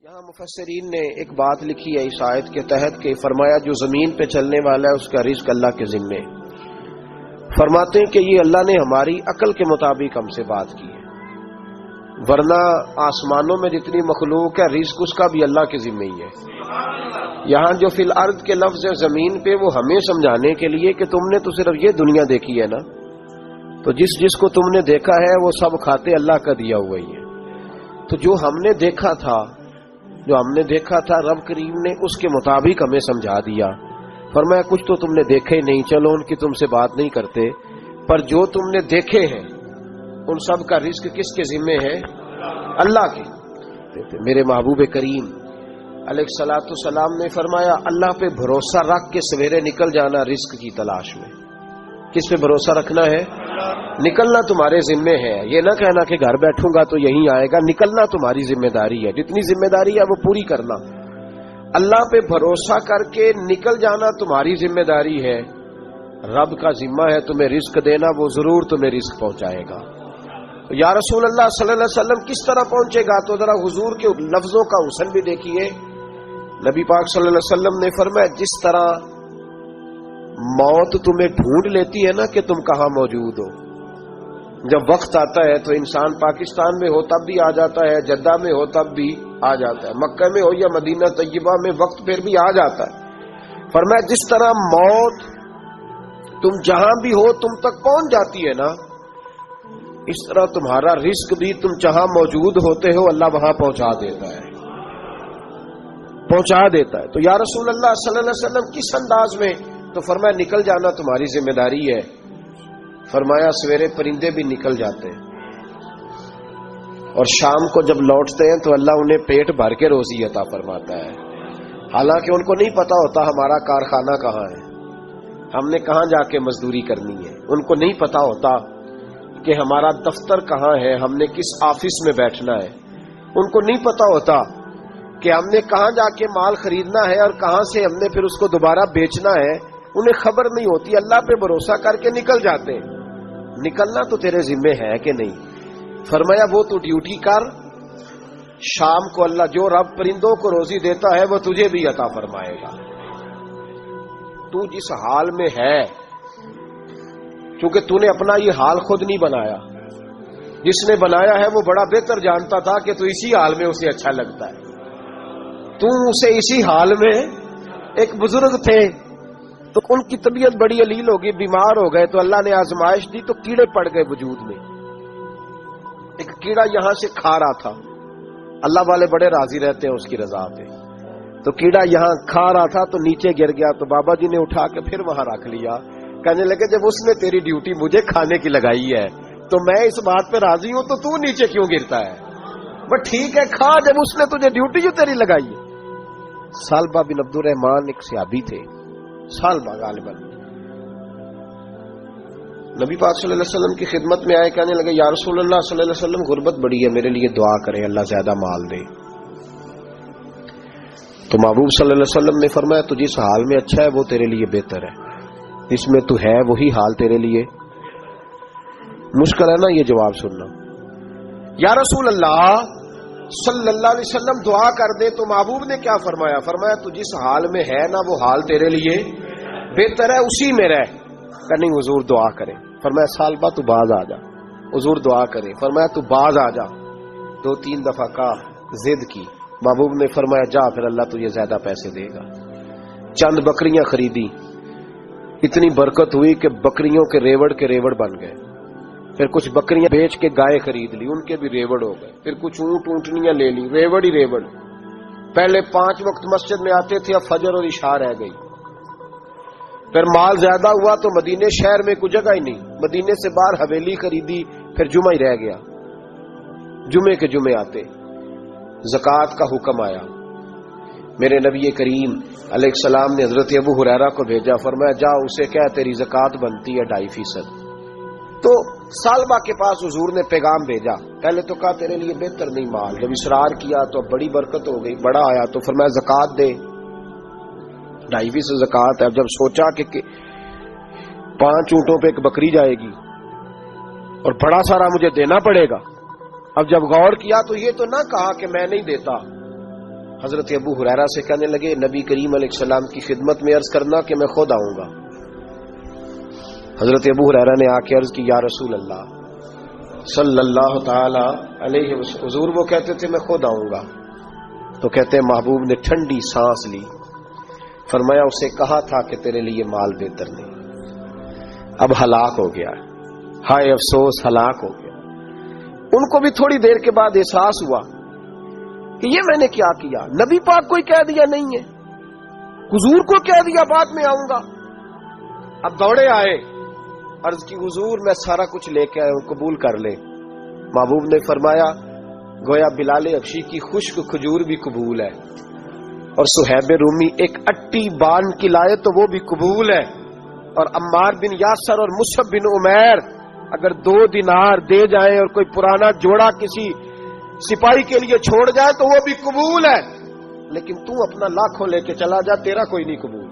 یہاں مفسرین نے ایک بات لکھی ہے اس آیت کے تحت کہ فرمایا جو زمین پہ چلنے والا ہے اس کا رزق اللہ کے ذمے. فرماتے ہیں کہ یہ اللہ نے ہماری عقل کے مطابق ہم سے بات کی ہے، ورنہ آسمانوں میں جتنی مخلوق ہے رزق اس کا بھی اللہ کے ذمے ہی ہے. یہاں جو فی الارض کے لفظ ہے زمین پہ، وہ ہمیں سمجھانے کے لیے کہ تم نے تو صرف یہ دنیا دیکھی ہے نا، تو جس کو تم نے دیکھا ہے وہ سب کھاتے اللہ کا دیا ہوا ہی ہے. تو جو ہم نے دیکھا تھا رب کریم نے اس کے مطابق ہمیں سمجھا دیا. فرمایا کچھ تو تم نے دیکھے نہیں، چلو ان کی تم سے بات نہیں کرتے، پر جو تم نے دیکھے ہیں ان سب کا رزق کس کے ذمے ہے؟ اللہ کے. میرے محبوب کریم علیہ الصلوۃ والسلام نے فرمایا اللہ پہ بھروسہ رکھ کے سویرے نکل جانا رزق کی تلاش میں. کس پہ بھروسہ رکھنا ہے؟ نکلنا تمہارے ذمے ہے. یہ نہ کہنا کہ گھر بیٹھوں گا تو یہیں آئے گا. نکلنا تمہاری ذمہ داری ہے، جتنی ذمہ داری ہے وہ پوری کرنا. اللہ پہ بھروسہ کر کے نکل جانا تمہاری ذمہ داری ہے. رب کا ذمہ ہے تمہیں رزق دینا، وہ ضرور تمہیں رزق پہنچائے گا. یا رسول اللہ صلی اللہ علیہ وسلم کس طرح پہنچے گا؟ تو ذرا حضور کے لفظوں کا حسن بھی دیکھیے. نبی پاک صلی اللہ علیہ وسلم نے فرمایا جس طرح موت تمہیں ڈھونڈ لیتی ہے نا کہ تم کہاں موجود ہو، جب وقت آتا ہے تو انسان پاکستان میں ہو تب بھی آ جاتا ہے، جدہ میں ہو تب بھی آ جاتا ہے، مکہ میں ہو یا مدینہ طیبہ میں وقت پھر بھی آ جاتا ہے. فرمایا جس طرح موت تم جہاں بھی ہو تم تک پہنچ جاتی ہے نا، اس طرح تمہارا رزق بھی تم جہاں موجود ہوتے ہو اللہ وہاں پہنچا دیتا ہے. تو یا رسول اللہ صلی اللہ علیہ وسلم کس انداز میں؟ تو فرمایا نکل جانا تمہاری ذمہ داری ہے. فرمایا سویرے پرندے بھی نکل جاتے ہیں اور شام کو جب لوٹتے ہیں تو اللہ انہیں پیٹ بھر کے روزی عطا فرماتا ہے. حالانکہ ان کو نہیں پتا ہوتا ہمارا کارخانہ کہاں ہے، ہم نے کہاں جا کے مزدوری کرنی ہے. ان کو نہیں پتا ہوتا کہ ہمارا دفتر کہاں ہے، ہم نے کس آفس میں بیٹھنا ہے. ان کو نہیں پتا ہوتا کہ ہم نے کہاں جا کے مال خریدنا ہے اور کہاں سے ہم نے پھر اس کو دوبارہ بیچنا ہے. انہیں خبر نہیں ہوتی. اللہ پہ بھروسہ کر کے نکل جاتے ہیں. نکلنا تو تیرے ذمے ہے کہ نہیں؟ فرمایا وہ تو ڈیوٹی کر، شام کو اللہ جو رب پرندوں کو روزی دیتا ہے وہ تجھے بھی عطا فرمائے گا. تو جس حال میں ہے، کیونکہ تو نے اپنا یہ حال خود نہیں بنایا، جس نے بنایا ہے وہ بڑا بہتر جانتا تھا کہ تو اسی حال میں اسے اچھا لگتا ہے. تو اسے اسی حال میں، ایک بزرگ تھے تو ان کی طبیعت بڑی علیل ہو گئی، بیمار ہو گئے، تو اللہ نے آزمائش دی تو کیڑے پڑ گئے وجود میں. ایک کیڑا یہاں سے کھا رہا تھا، اللہ والے بڑے راضی رہتے ہیں اس کی رضا پہ. تو کیڑا یہاں کھا رہا تھا تو نیچے گر گیا، تو بابا جی نے اٹھا کے پھر وہاں رکھ لیا. کہنے لگے جب اس نے تیری ڈیوٹی مجھے کھانے کی لگائی ہے تو میں اس بات پہ راضی ہوں، تو نیچے کیوں گرتا ہے؟ بس ٹھیک ہے کھا، جب اس نے تجھے ڈیوٹی جو تیری لگائی ہے. سالبہ بن عبد الرحمان ایک صحابی تھے، سالبہ غالباً نبی پاک صلی اللہ علیہ وسلم کی خدمت میں آئے. کہنے لگے یا رسول اللہ صلی اللہ علیہ وسلم غربت بڑی ہے، میرے لیے دعا کریں اللہ زیادہ مال دے. تو محبوب صلی اللہ علیہ وسلم نے فرمایا تو جس حال میں اچھا ہے وہ تیرے لیے بہتر ہے، جس میں تو ہے وہی حال تیرے لیے. مشکل ہے نا یہ جواب سننا. یا رسول اللہ صلی اللہ علیہ وسلم دعا کر دے. تو محبوب نے کیا فرمایا؟ فرمایا تو جس حال میں ہے نا وہ حال تیرے لیے بہتر ہے، اسی میں رہ. کہ نہیں حضور دعا کرے. فرمایا سالبہ تو باز آ جا. حضور دعا کرے. فرمایا تو باز آ جا. 2-3 دفعہ کا ضد کی. محبوب نے فرمایا جا پھر اللہ تجھے زیادہ پیسے دے گا. چند بکریاں خریدی، اتنی برکت ہوئی کہ بکریوں کے ریوڑ بن گئے. پھر کچھ بکریاں بیچ کے گائے خرید لی، ان کے بھی ریوڑ ہو گئے. پھر کچھ اونٹنیاں لے لی، ریوڑ ہی ریوڑ. پہلے 5 وقت مسجد میں آتے تھے، اب فجر اور عشاء رہ گئی. پھر مال زیادہ ہوا تو مدینے شہر میں کوئی جگہ ہی نہیں، مدینے سے باہر حویلی خریدی. پھر جمعہ ہی رہ گیا، جمعے کے جمعے آتے. زکوٰۃ کا حکم آیا. میرے نبی کریم علیہ السلام نے حضرت ابو ہریرہ کو بھیجا. فرمایا جا اسے کہہ تیری زکوٰۃ بنتی ہے 2.5%. تو سالبہ کے پاس حضور نے پیغام بھیجا. پہلے تو کہا تیرے لیے بہتر نہیں مال. جب اصرار کیا تو بڑی برکت ہو گئی، بڑا آیا تو فرمایا زکوٰۃ دے. 2.5% زکوٰۃ ہے. جب سوچا کہ 5 اونٹوں پہ ایک بکری جائے گی اور بڑا سارا مجھے دینا پڑے گا. اب جب غور کیا تو یہ تو نہ کہا کہ میں نہیں دیتا، حضرت ابو ہریرہ سے کہنے لگے نبی کریم علیہ السلام کی خدمت میں عرض کرنا کہ میں خود آؤں گا. حضرت ابو ہریرہ نے آ کے عرض کی یا رسول اللہ صلی اللہ تعالی علیہ وسلم. حضور وہ کہتے تھے میں خود آؤں گا. تو کہتے ہیں محبوب نے ٹھنڈی سانس لی, فرمایا اسے کہا تھا کہ تیرے لیے مال بہتر نہیں, اب ہلاک ہو گیا, ہائے افسوس ہلاک ہو گیا. ان کو بھی تھوڑی دیر کے بعد احساس ہوا کہ یہ میں نے کیا کیا, نبی پاک کو ہی کہہ دیا نہیں ہے, حضور کو کہہ دیا بعد میں آؤں گا. اب دوڑے آئے, عرض کی حضور میں سارا کچھ لے کے آیا ہوں, قبول کر لیں. محبوب نے فرمایا گویا بلال حبشی کی خشک کھجور بھی قبول ہے, اور صہیب رومی ایک اٹی بان کی لائے تو وہ بھی قبول ہے, اور عمار بن یاسر اور مصعب بن عمیر اگر 2 دینار دے جائیں اور کوئی پرانا جوڑا کسی سپاہی کے لیے چھوڑ جائے تو وہ بھی قبول ہے, لیکن تو اپنا لاکھوں لے کے چلا جا, تیرا کوئی نہیں قبول.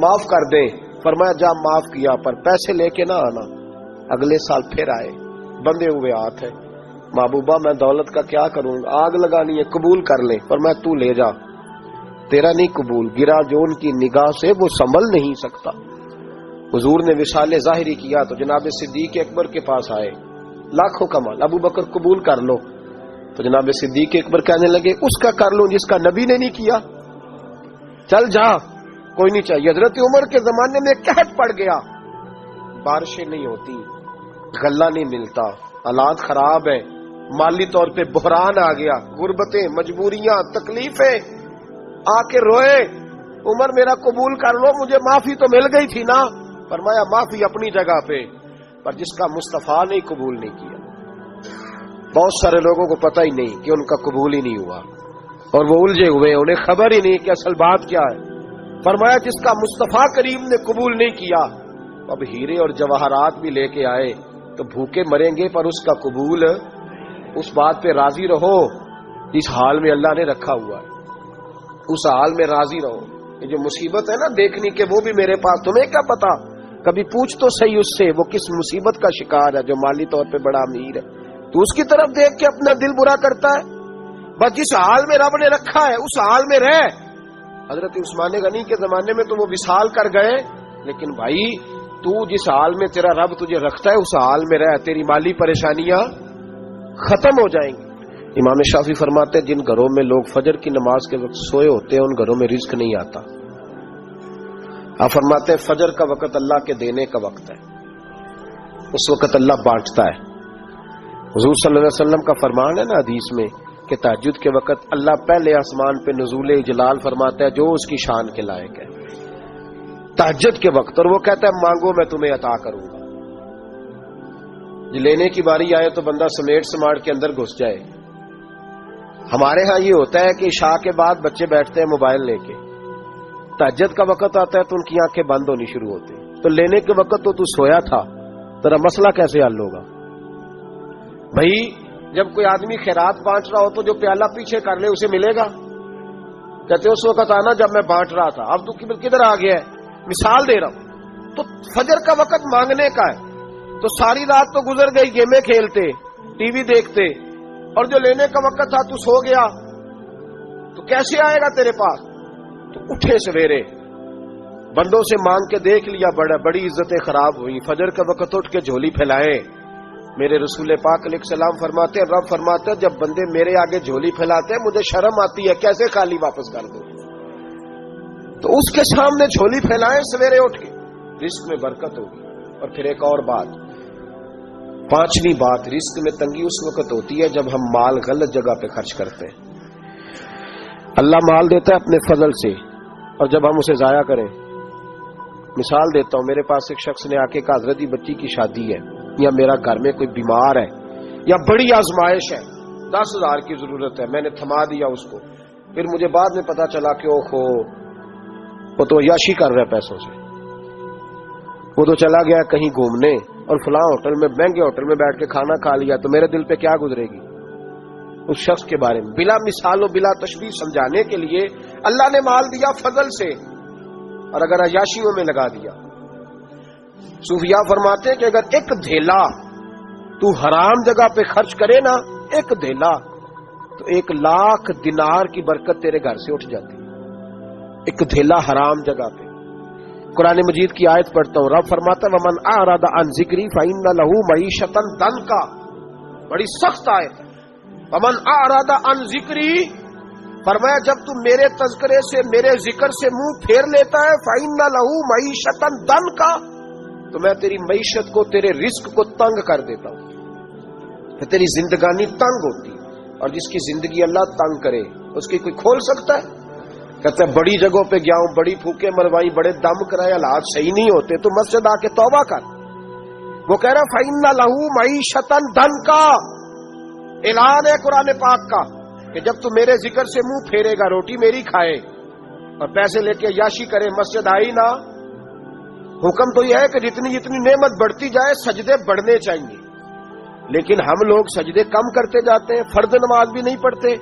معاف کر دے. فرمایا جا معاف کیا, پر پیسے لے کے نہ آنا. اگلے سال پھر آئے, بندے ہوئے ہاتھ ہے. محبوبہ میں دولت کا کیا کروں, آگ لگانی ہے, قبول کر لے. فرمایا تو لے جا, تیرا نہیں قبول. گرا جو ان کی نگاہ سے وہ سنبھل نہیں سکتا. حضور نے وصال ظاہری کیا تو جناب صدیق اکبر کے پاس آئے, لاکھوں کا مال, ابو بکر قبول کر لو. تو جناب صدیق اکبر کہنے لگے اس کا کر لوں جس کا نبی نے نہیں کیا, چل جا کوئی نہیں چاہیے. حضرت عمر کے زمانے میں قحط پڑ گیا, بارشیں نہیں ہوتی, غلہ نہیں ملتا, حالات خراب ہے, مالی طور پہ بحران آ گیا, غربتیں, مجبوریاں, تکلیفیں. آ کے روئے, عمر میرا قبول کر لو, مجھے معافی تو مل گئی تھی نا. فرمایا معافی اپنی جگہ پہ, پر جس کا مصطفیٰ نے قبول نہیں کیا. بہت سارے لوگوں کو پتہ ہی نہیں کہ ان کا قبول ہی نہیں ہوا, اور وہ الجھے ہوئے, انہیں خبر ہی نہیں کہ اصل بات کیا ہے. فرمایا جس کا مصطفیٰ کریم نے قبول نہیں کیا, اب ہیرے اور جواہرات بھی لے کے آئے تو بھوکے مریں گے, پر اس کا قبول. اس بات پہ راضی رہو جس حال میں اللہ نے رکھا ہوا ہے, اس حال میں راضی رہو. یہ جو مصیبت ہے نا دیکھنی کہ وہ بھی میرے پاس, تمہیں کیا پتا, کبھی پوچھ تو صحیح اس سے وہ کس مصیبت کا شکار ہے جو مالی طور پہ بڑا امیر ہے. تو اس کی طرف دیکھ کے اپنا دل برا کرتا ہے. بس جس حال میں رب نے رکھا ہے اس حال میں رہ. حضرت عثمان غنی کے زمانے میں تو وہ وصال کر گئے, لیکن بھائی تو جس حال میں تیرا رب تجھے رکھتا ہے اس حال میں رہ, تیری مالی پریشانیاں ختم ہو جائیں گی. امام شافعی فرماتے ہیں جن گھروں میں لوگ فجر کی نماز کے وقت سوئے ہوتے ہیں ان گھروں میں رزق نہیں آتا. آپ فرماتے ہیں فجر کا وقت اللہ کے دینے کا وقت ہے, اس وقت اللہ بانٹتا ہے. حضور صلی اللہ علیہ وسلم کا فرمان ہے نا حدیث میں کہ تہجد کے وقت اللہ پہلے آسمان پہ نزول اجلال فرماتا ہے جو اس کی شان کے لائق ہے تہجد کے وقت, اور وہ کہتا ہے مانگو میں تمہیں عطا کروں گا. لینے کی باری آئے تو بندہ سمیٹ کے اندر گھس جائے. ہمارے ہاں یہ ہوتا ہے کہ عشاء کے بعد بچے بیٹھتے ہیں موبائل لے کے, تہجد کا وقت آتا ہے تو ان کی آنکھیں بند ہونی شروع ہوتی, تو لینے کے وقت تو سویا تھا, تیرا مسئلہ کیسے حل ہوگا بھائی؟ جب کوئی آدمی خیرات بانٹ رہا ہو تو جو پیالہ پیچھے کر لے اسے ملے گا. کہتے اس وقت آنا جب میں بانٹ رہا تھا, اب تو کدھر آ گیا ہے. مثال دے رہا ہوں. تو فجر کا وقت مانگنے کا ہے, تو ساری رات تو گزر گئی گیمیں کھیلتے, ٹی وی دیکھتے, اور جو لینے کا وقت تھا تو سو گیا, تو کیسے آئے گا تیرے پاس؟ تو اٹھے سویرے, بندوں سے مانگ کے دیکھ لیا, بڑی عزتیں خراب ہوئی. فجر کا وقت اٹھ کے جھولی پھیلائے. میرے رسول پاک علیہ السلام فرماتے ہیں, رب فرماتے ہیں جب بندے میرے آگے جھولی پھیلاتے ہیں مجھے شرم آتی ہے, کیسے خالی واپس کر دوں. تو اس کے سامنے جھولی پھیلائیں سویرے اٹھ کے, رزق میں برکت ہوگی. اور پھر ایک اور بات, 5ویں بات, رزق میں تنگی اس وقت ہوتی ہے جب ہم مال غلط جگہ پہ خرچ کرتے ہیں. اللہ مال دیتا ہے اپنے فضل سے, اور جب ہم اسے ضائع کریں. مثال دیتا ہوں, میرے پاس ایک شخص نے آ کے کہا حضرت بچی کی شادی ہے, یا میرا گھر میں کوئی بیمار ہے, یا بڑی آزمائش ہے, 10,000 کی ضرورت ہے. میں نے تھما دیا اس کو. پھر مجھے بعد میں پتا چلا کہ اوہو وہ تو عیاشی کر رہا ہے پیسوں سے, وہ تو چلا گیا کہیں گھومنے اور فلاں ہوٹل میں, مہنگے ہوٹل میں بیٹھ کے کھانا کھا لیا. تو میرے دل پہ کیا گزرے گی اس شخص کے بارے میں؟ بلا مثال و بلا تشبیہ سمجھانے کے لیے اللہ نے مال دیا فضل سے, اور اگر عیاشیوں میں لگا دیا. صوفیاء فرماتے ہیں کہ اگر ایک دھیلا تو حرام جگہ پہ خرچ کرے نا, ایک دھیلا, تو 1,00,000 دینار کی برکت تیرے گھر سے اٹھ جاتی ہے، ایک دھیلا حرام جگہ پہ۔ قرآن مجید کی آیت پڑھتا ہوں، رب فرماتا ہے ومن اعرض عن ذکری فإن له معیشۃ ضنکا، بڑی سخت آیت ہے۔ ومن اعرض عن ذکری، فرمایا جب تم میرے تذکرے سے، میرے ذکر سے منہ پھیر لیتا ہے، فإن له معیشۃ ضنکا، تو میں تیری معیشت کو، تیرے رزق کو تنگ کر دیتا ہوں، پھر تیری زندگانی تنگ ہوتی ہے۔ اور جس کی زندگی اللہ تنگ کرے اس کی کوئی کھول سکتا ہے؟ کہتا ہے بڑی جگہوں پہ گیا ہوں، بڑی پھوکے مروائی، بڑے دم کرائے، حالات صحیح نہیں ہوتے، تو مسجد آ کے توبہ کر۔ وہ کہہ رہا فإن له معیشۃ ضنکا، اعلان ہے قرآن پاک کا کہ جب تو میرے ذکر سے منہ پھیرے گا، روٹی میری کھائے اور پیسے لے کے عیاشی کرے، مسجد آئی نہ۔ حکم تو یہ ہے کہ جتنی جتنی نعمت بڑھتی جائے سجدے بڑھنے چاہیے، لیکن ہم لوگ سجدے کم کرتے جاتے ہیں، فرض نماز بھی نہیں پڑھتے،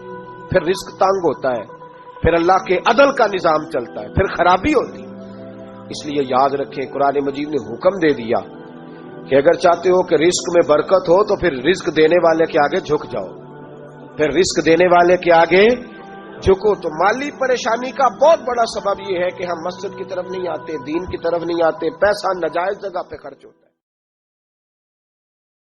پھر رزق تنگ ہوتا ہے، پھر اللہ کے عدل کا نظام چلتا ہے، پھر خرابی ہوتی ہے۔ اس لیے یاد رکھیں قرآن مجید نے حکم دے دیا کہ اگر چاہتے ہو کہ رزق میں برکت ہو تو پھر رزق دینے والے کے آگے جھک جاؤ، پھر رزق دینے والے کے آگے جھکو۔ تو مالی پریشانی کا بہت بڑا سبب یہ ہے کہ ہم مسجد کی طرف نہیں آتے، دین کی طرف نہیں آتے، پیسہ ناجائز جگہ پہ خرچ ہوتا ہے۔